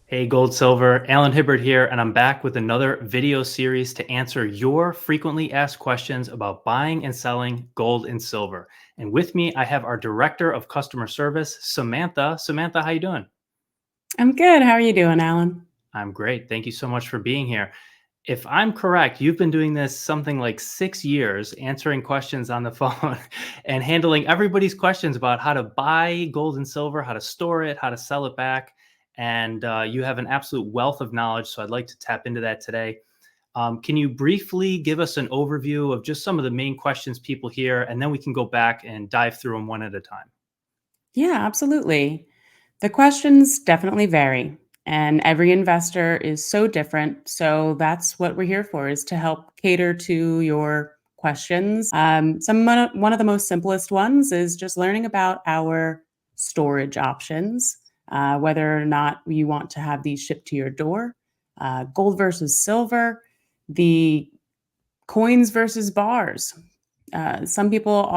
Hey, Gold Silver, Alan Hibbert here, and I'm back with another video series to answer your frequently asked questions about buying and selling gold and silver. And with me, I have our Director of Customer Service, Samantha. Samantha, how you doing? I'm good. How are you doing, Alan? I'm great. Thank you so much for being here. If I'm correct, you've been doing this something like 6 years, answering questions on the phone and handling everybody's questions about how to buy gold and silver, how to store it, how to sell it back. And you have an absolute wealth of knowledge. So I'd like to tap into that today. Can you briefly give us an overview of just some of the main questions people hear, and then we can go back and dive through them one at a time? Yeah, absolutely. The questions definitely vary, and every investor is so different. So that's what we're here for, is to help cater to your questions. One of the most simplest ones is just learning about our storage options, whether or not you want to have these shipped to your door, gold versus silver, the coins versus bars. Some people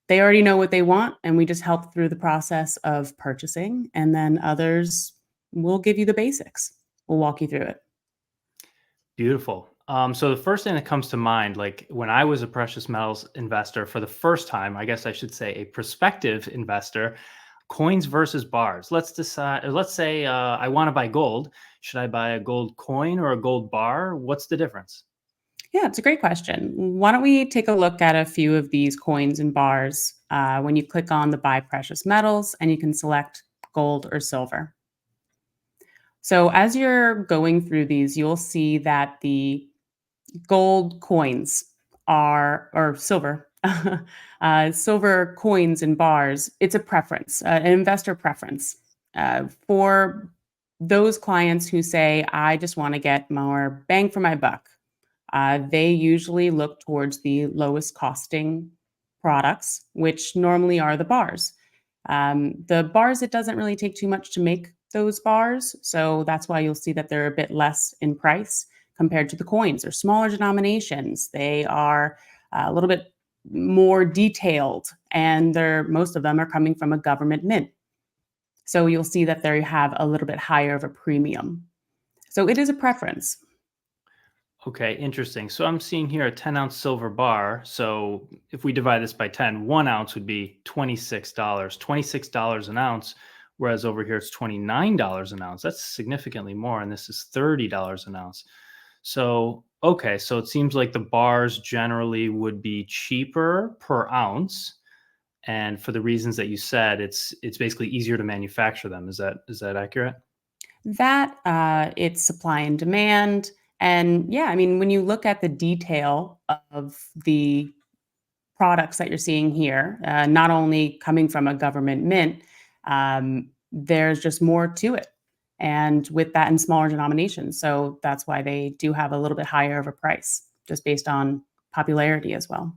they already know what they want, and we just help through the process of purchasing. And then others will give you the basics. We'll walk you through it. Beautiful. So the first thing that comes to mind, like when I was a precious metals investor for the first time, I guess I should say a prospective investor, coins versus bars. Let's decide. Let's say I want to buy gold. Should I buy a gold coin or a gold bar? What's the difference? Yeah, it's a great question. Why don't we take a look at a few of these coins and bars when you click on the buy precious metals and you can select gold or silver. So as you're going through these, you'll see that the gold coins or silver, silver coins and bars, it's a preference, an investor preference. For those clients who say, I just want to get more bang for my buck, they usually look towards the lowest costing products, which normally are the bars. The bars, it doesn't really take too much to make those bars. So that's why you'll see that they're a bit less in price compared to the coins or smaller denominations. They are a little bit more detailed, and most of them are coming from a government mint. So you'll see that they have a little bit higher of a premium. So it is a preference. Okay, interesting. So I'm seeing here a 10-ounce silver bar. So if we divide this by 10, 1 ounce would be $26. $26 an ounce, whereas over here it's $29 an ounce. That's significantly more, and this is $30 an ounce. So, okay, so it seems like the bars generally would be cheaper per ounce. And for the reasons that you said, it's basically easier to manufacture them. Is that accurate? That it's supply and demand. And yeah, I mean, when you look at the detail of the products that you're seeing here, not only coming from a government mint, there's just more to it. And with that in smaller denominations. So that's why they do have a little bit higher of a price, just based on popularity as well.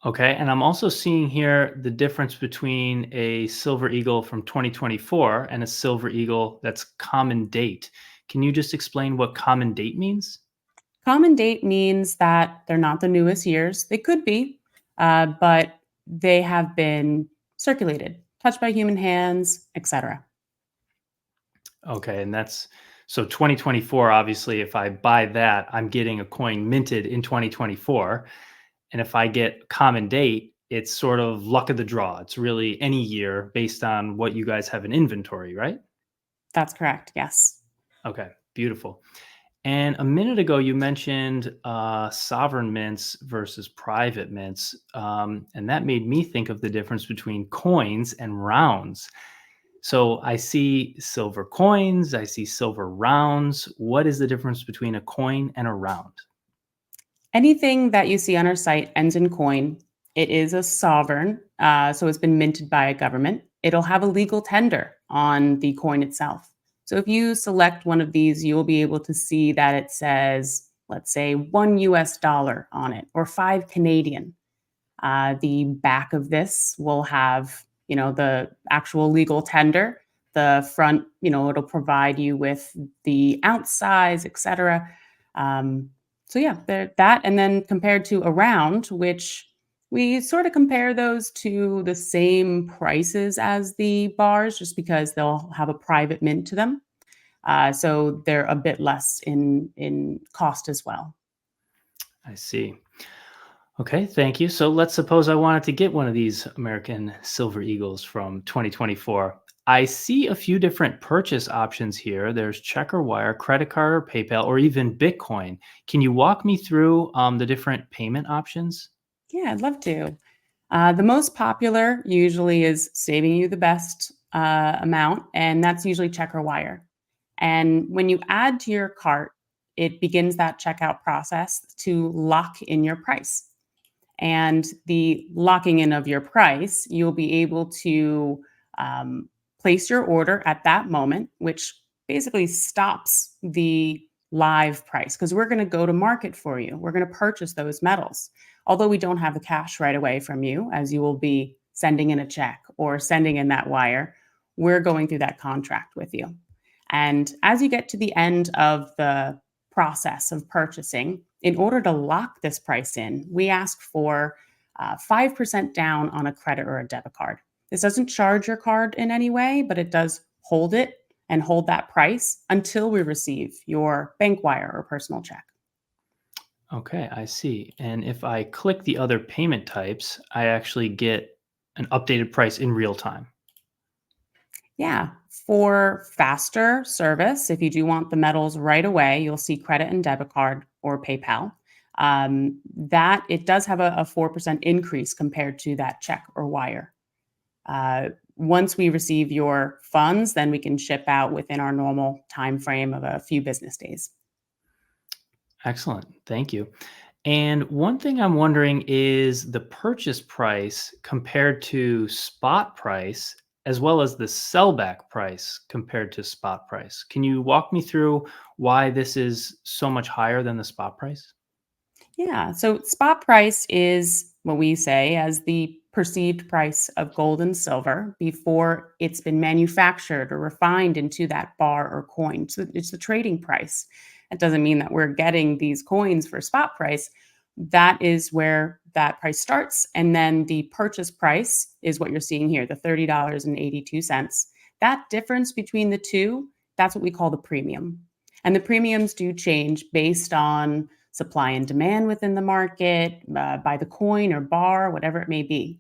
Okay, and I'm also seeing here the difference between a silver eagle from 2024 and a silver eagle that's common date. Can you just explain what common date means? Common date means that they're not the newest years. They could be, but they have been circulated, touched by human hands, etc. Okay, and that's so 2024, obviously, if I buy that, I'm getting a coin minted in 2024. And if I get common date, it's sort of luck of the draw. It's really any year based on what you guys have in inventory, right? That's correct. Yes. Okay, beautiful. And a minute ago, you mentioned sovereign mints versus private mints. And that made me think of the difference between coins and rounds. So I see silver coins, I see silver rounds. What is the difference between a coin and a round? Anything that you see on our site ends in coin. It is a sovereign, so it's been minted by a government. It'll have a legal tender on the coin itself. So if you select one of these, you'll be able to see that it says, let's say, $1 on it or 5 Canadian. The back of this will have, the actual legal tender. The front, it'll provide you with the ounce size, etc. So yeah, that, and then compared to a round, which we sort of compare those to the same prices as the bars, just because they'll have a private mint to them. So they're a bit less in cost as well. I see. Okay, thank you. So let's suppose I wanted to get one of these American Silver Eagles from 2024. I see a few different purchase options here. There's check or wire, credit card or PayPal, or even Bitcoin. Can you walk me through the different payment options? Yeah, I'd love to. The most popular usually is saving you the best amount, and that's usually check or wire. And when you add to your cart, it begins that checkout process to lock in your price. And the locking in of your price, you'll be able to um, place your order at that moment, which basically stops the live price because we're going to go to market for you. We're going to purchase those metals. Although we don't have the cash right away from you, as you will be sending in a check or sending in that wire, we're going through that contract with you. And as you get to the end of the process of purchasing, in order to lock this price in, we ask for 5% down on a credit or a debit card. This doesn't charge your card in any way, but it does hold it and hold that price until we receive your bank wire or personal check. Okay, I see. And if I click the other payment types, I actually get an updated price in real time. Yeah. For faster service, if you do want the metals right away, you'll see credit and debit card or PayPal. That it does have a 4% increase compared to that check or wire. Once we receive your funds, then we can ship out within our normal time frame of a few business days. Excellent. Thank you. And one thing I'm wondering is the purchase price compared to spot price, as well as the sellback price compared to spot price. Can you walk me through why this is so much higher than the spot price? Yeah. So spot price is what we say as the perceived price of gold and silver before it's been manufactured or refined into that bar or coin. So it's the trading price. It doesn't mean that we're getting these coins for spot price. That is where that price starts. And then the purchase price is what you're seeing here, the $30.82. That difference between the two, that's what we call the premium. And the premiums do change based on supply and demand within the market, by the coin or bar, whatever it may be.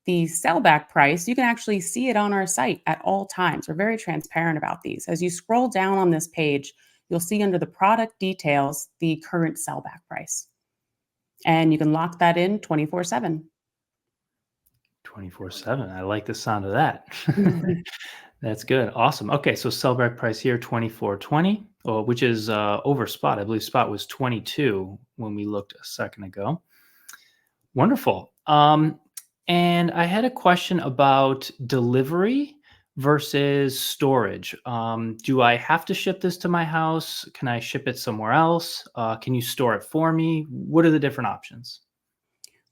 The sellback price, you can actually see it on our site at all times. We're very transparent about these. As you scroll down on this page, you'll see under the product details the current sellback price. And you can lock that in 24/7. 24/7. I like the sound of that. That's good. Awesome. Okay, so sellback price here 24.20, which is over spot. I believe spot was 22 when we looked a second ago. Wonderful. And I had a question about delivery versus storage. Do I have to ship this to my house? Can I ship it somewhere else? Can you store it for me? What are the different options?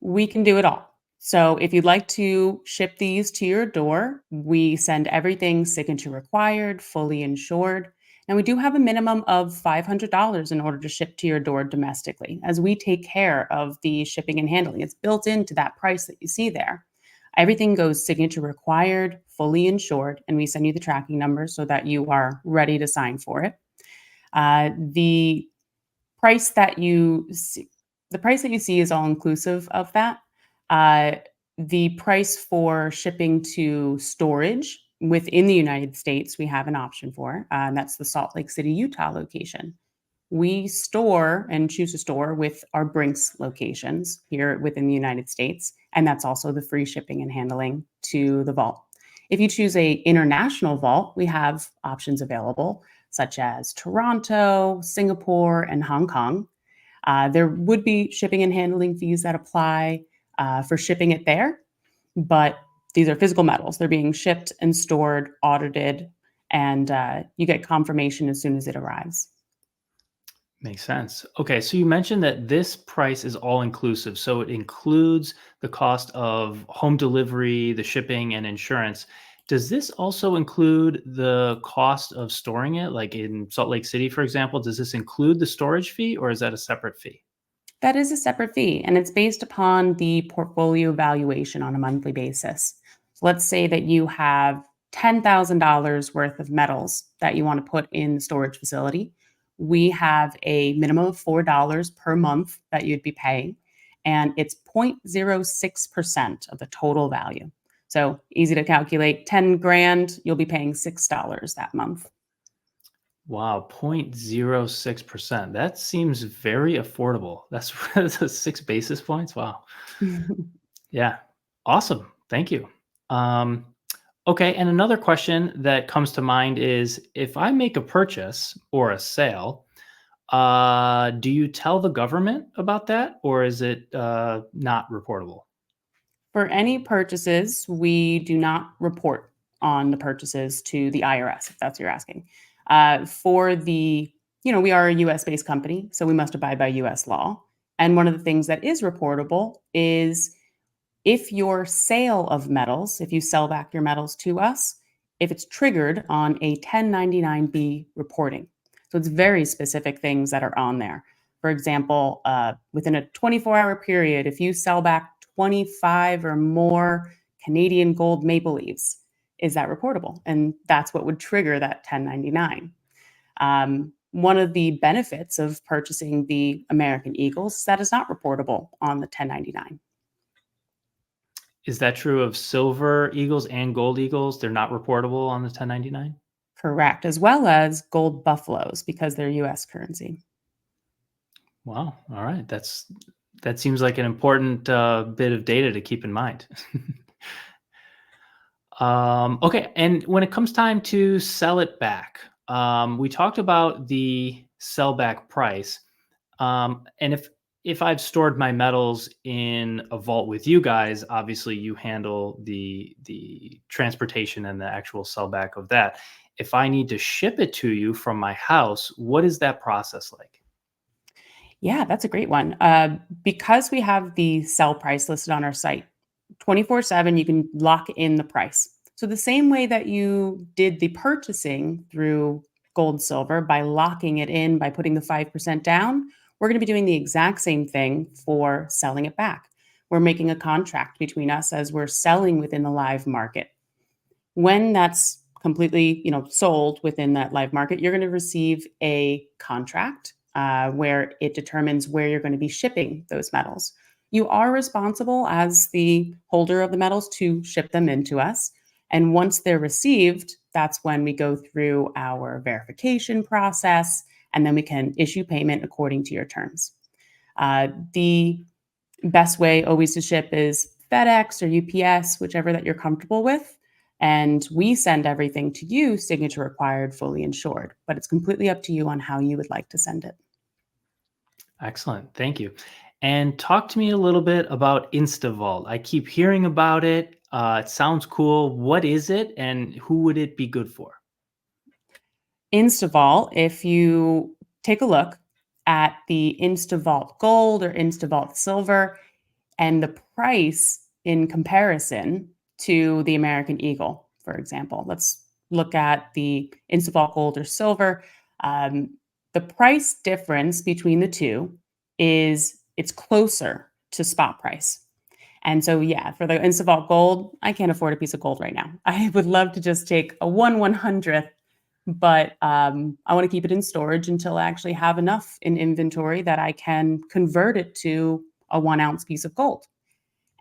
We can do it all. So if you'd like to ship these to your door, we send everything signature required, fully insured. And we do have a minimum of $500 in order to ship to your door domestically, as we take care of the shipping and handling. It's built into that price that you see there. Everything goes signature required, fully insured, and we send you the tracking number so that you are ready to sign for it. The price that you see, the price that you see is all inclusive of that. Uh, the price for shipping to storage within the United States, we have an option for, and that's the Salt Lake City, Utah location. We store and choose to store with our Brinks locations here within the United States, and that's also the free shipping and handling to the vault. If you choose a international vault, we have options available such as Toronto, Singapore, and Hong Kong. There would be shipping and handling fees that apply for shipping it there, but these are physical metals. They're being shipped and stored, audited, and you get confirmation as soon as it arrives. Makes sense. Okay, so you mentioned that this price is all inclusive. So it includes the cost of home delivery, the shipping, and insurance. Does this also include the cost of storing it? Like in Salt Lake City, for example, does this include the storage fee or is that a separate fee? That is a separate fee, and it's based upon the portfolio valuation on a monthly basis. So let's say that you have $10,000 worth of metals that you want to put in the storage facility, we have a minimum of $4 per month that you'd be paying, and it's 0.06% of the total value. So easy to calculate. 10 grand, you'll be paying $6 that month. Wow, 0.06%. That seems very affordable. That's 6 basis points. Wow. Yeah. Awesome. Thank you. Um, okay. And another question that comes to mind is if I make a purchase or a sale, do you tell the government about that or is it not reportable? For any purchases, we do not report on the purchases to the IRS, if that's what you're asking. For the, we are a US based company, so we must abide by US law. And one of the things that is reportable is if your sale of metals, if you sell back your metals to us, if it's triggered on a 1099B reporting. So it's very specific things that are on there. For example, within a 24-hour period, if you sell back 25 or more Canadian gold maple leaves, is that reportable? And that's what would trigger that 1099. One of the benefits of purchasing the American Eagles is that is not reportable on the 1099. Is that true of silver eagles and gold eagles? They're not reportable on the 1099? Correct, as well as gold buffaloes because they're US currency. Wow. All right. That seems like an important bit of data to keep in mind. Okay. And when it comes time to sell it back, we talked about the sell back price. And if I've stored my metals in a vault with you guys, obviously you handle the transportation and the actual sell back of that. If I need to ship it to you from my house, what is that process like? Yeah, that's a great one. Because we have the sell price listed on our site, 24/7, you can lock in the price. So the same way that you did the purchasing through GoldSilver by locking it in by putting the 5% down, we're going to be doing the exact same thing for selling it back. We're making a contract between us as we're selling within the live market. When that's completely, sold within that live market, you're going to receive a contract where it determines where you're going to be shipping those metals. You are responsible as the holder of the metals to ship them into us. And once they're received, that's when we go through our verification process, and then we can issue payment according to your terms. The best way always to ship is FedEx or UPS, whichever that you're comfortable with. And we send everything to you, signature required, fully insured. But it's completely up to you on how you would like to send it. Excellent. Thank you. And talk to me a little bit about InstaVault. I keep hearing about it. It sounds cool. What is it and who would it be good for? InstaVault, if you take a look at the InstaVault Gold or InstaVault Silver and the price in comparison to the American Eagle, for example, let's look at the InstaVault Gold or Silver. The price difference between the two is it's closer to spot price. And so, yeah, for the InstaVault Gold, I can't afford a piece of gold right now. I would love to just take a 1/100th, but I want to keep it in storage until I actually have enough in inventory that I can convert it to a 1 ounce piece of gold.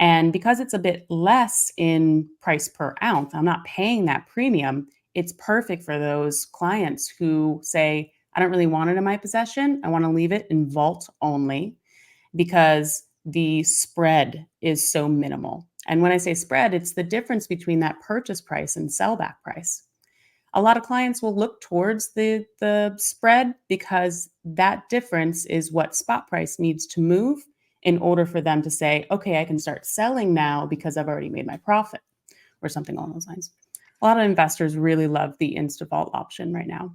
And because it's a bit less in price per ounce, I'm not paying that premium. It's perfect for those clients who say, I don't really want it in my possession. I want to leave it in vault only because the spread is so minimal. And when I say spread, it's the difference between that purchase price and sellback price. A lot of clients will look towards the spread because that difference is what spot price needs to move in order for them to say, okay, I can start selling now because I've already made my profit or something along those lines. A lot of investors really love the InstaVault option right now.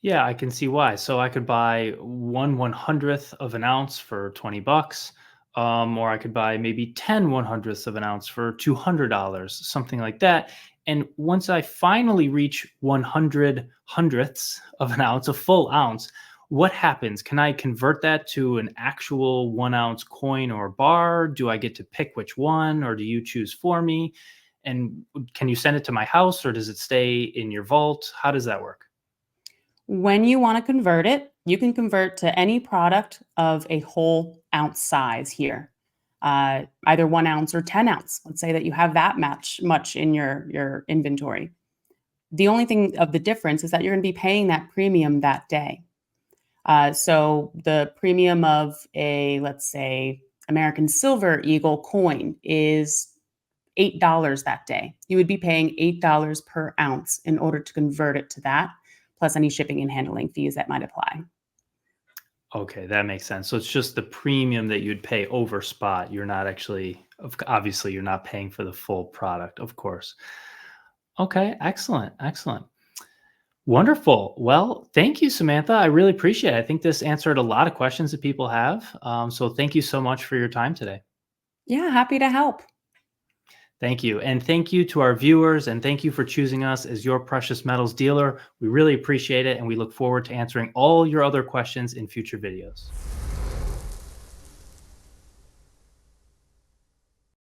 Yeah, I can see why. So I could buy 1/100th of an ounce for $20, or I could buy maybe 10/100ths of an ounce for $200, something like that. And once I finally reach 100 hundredths of an ounce, a full ounce, what happens? Can I convert that to an actual 1 ounce coin or bar? Do I get to pick which one, or do you choose for me? And can you send it to my house, or does it stay in your vault? How does that work? When you want to convert it, you can convert to any product of a whole ounce size here, either 1 ounce or 10 ounce. Let's say that you have that much in your inventory. The only thing of the difference is that you're going to be paying that premium that day. So the premium of a, let's say, American Silver Eagle coin is $8 that day. You would be paying $8 per ounce in order to convert it to that, plus any shipping and handling fees that might apply. Okay, that makes sense. So it's just the premium that you'd pay over spot. You're not actually, obviously, you're not paying for the full product, of course. Okay, excellent, excellent. Wonderful. Well, thank you, Samantha. I really appreciate it. I think this answered a lot of questions that people have. So thank you so much for your time today. Yeah, happy to help. Thank you. And thank you to our viewers, and thank you for choosing us as your precious metals dealer. We really appreciate it, and we look forward to answering all your other questions in future videos.